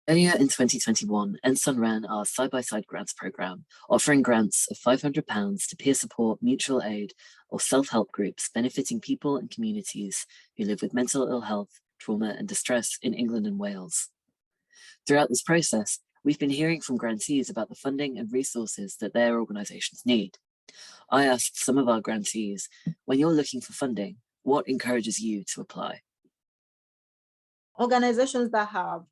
Earlier in 2021, NSUN ran our side-by-side grants program, offering grants of £500 to peer support, mutual aid, or self-help groups benefiting people and communities who live with mental ill health, trauma, and distress in England and Wales. Throughout this process, we've been hearing from grantees about the funding and resources that their organisations need. I asked some of our grantees, when you're looking for funding, what encourages you to apply? Organisations that have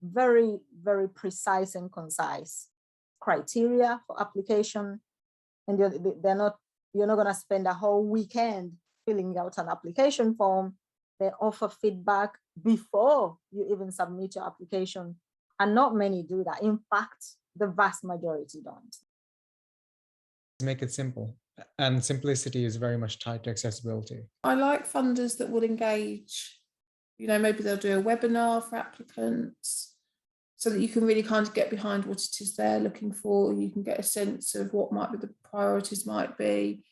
very, very precise and concise criteria for application, and you're not going to spend a whole weekend filling out an application form. They offer feedback before you even submit your application, and not many do that. In fact, the vast majority don't. Make it simple, and simplicity is very much tied to accessibility. I like funders that will engage. Maybe they'll do a webinar for applicants so that you can really kind of get behind what it is they're looking for. You can get a sense of what might be the priorities might be.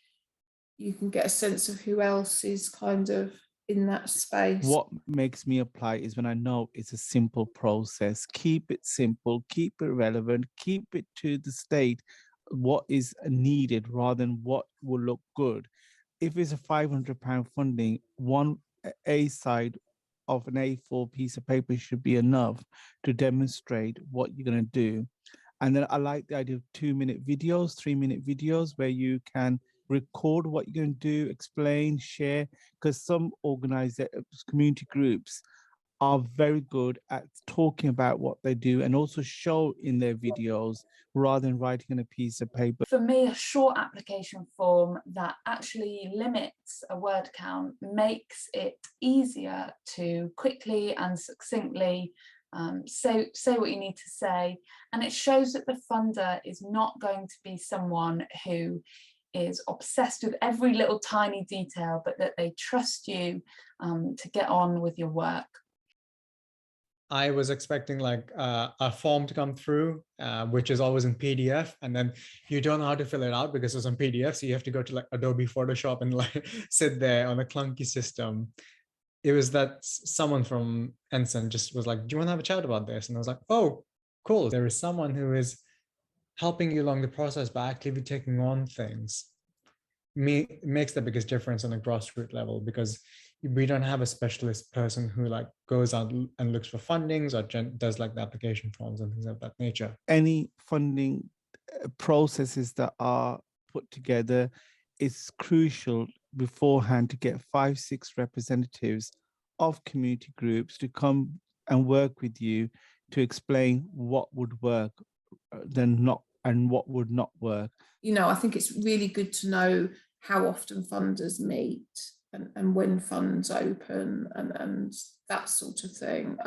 You can get a sense of who else is kind of in that space. What makes me apply is when I know it's a simple process. Keep it simple, keep it relevant, keep it to the state, what is needed rather than what will look good. If it's a £500 funding, one A side of an A4 piece of paper should be enough to demonstrate what you're going to do. And then I like the idea of 2-minute videos, 3-minute videos where you can record what you're going to do, explain, share, because some community groups are very good at talking about what they do and also show in their videos rather than writing on a piece of paper. For me, a short application form that actually limits a word count makes it easier to quickly and succinctly say what you need to say, and it shows that the funder is not going to be someone who is obsessed with every little tiny detail, but that they trust you to get on with your work. I was expecting like a form to come through, which is always in PDF, and then you don't know how to fill it out because it's on PDF. So you have to go to like Adobe Photoshop and like sit there on a clunky system. It was that someone from NSUN just was like, do you want to have a chat about this? And I was like, oh, cool. There is someone who is helping you along the process by actively taking on things. Makes the biggest difference on a grassroots level, because we don't have a specialist person who like goes out and looks for fundings or does like the application forms and things of that nature. Any funding processes that are put together, it's crucial beforehand to get 5-6 representatives of community groups to come and work with you to explain what would work then not and what would not work. I think it's really good to know how often funders meet and when funds open and that sort of thing.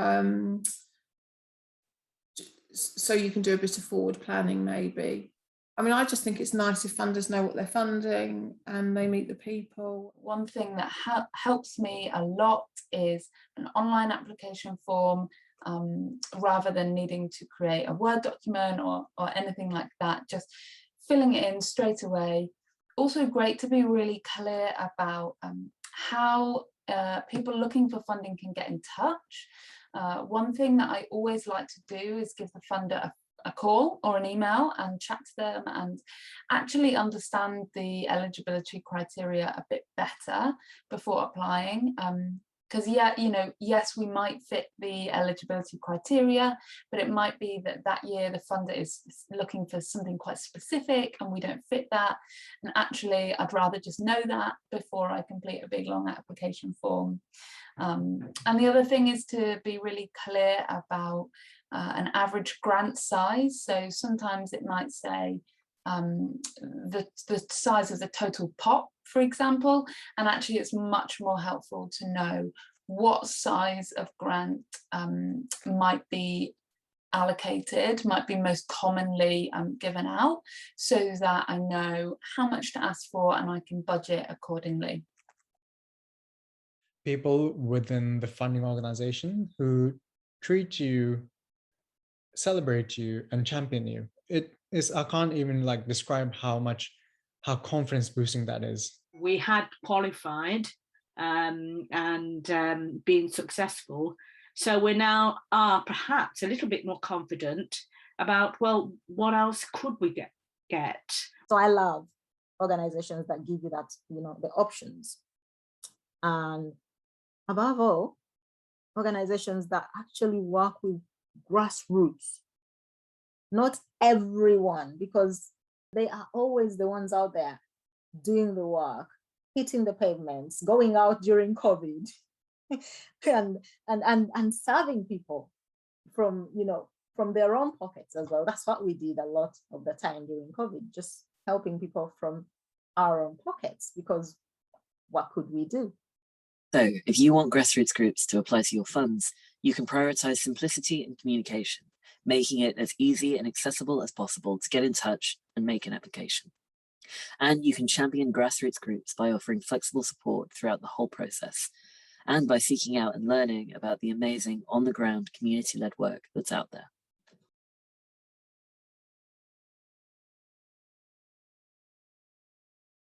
So you can do a bit of forward planning maybe. I just think it's nice if funders know what they're funding and they meet the people. One thing that helps me a lot is an online application form, rather than needing to create a Word document or anything like that, just filling it in straight away. Also great to be really clear about how people looking for funding can get in touch. One thing that I always like to do is give the funder a call or an email and chat to them and actually understand the eligibility criteria a bit better before applying. Because yes, we might fit the eligibility criteria, but it might be that year the funder is looking for something quite specific and we don't fit that. And actually, I'd rather just know that before I complete a big long application form. And the other thing is to be really clear about an average grant size. So sometimes it might say the size of the total pot, for example, and actually it's much more helpful to know what size of grant might be allocated, might be most commonly given out, so that I know how much to ask for and I can budget accordingly. People within the funding organization who treat you, celebrate you, and champion you. It is, I can't even like describe how confidence boosting that is. We had qualified and been successful So we're now perhaps a little bit more confident about, well, what else could we get? So I love organizations that give you that, the options. And above all, organizations that actually work with grassroots. Not everyone, because they are always the ones out there doing the work, hitting the pavements, going out during COVID, and serving people from their own pockets as well. That's what we did a lot of the time during COVID, just helping people from our own pockets, because what could we do? So if you want grassroots groups to apply to your funds, you can prioritize simplicity and communication, making it as easy and accessible as possible to get in touch and make an application. And you can champion grassroots groups by offering flexible support throughout the whole process, and by seeking out and learning about the amazing on-the-ground community-led work that's out there.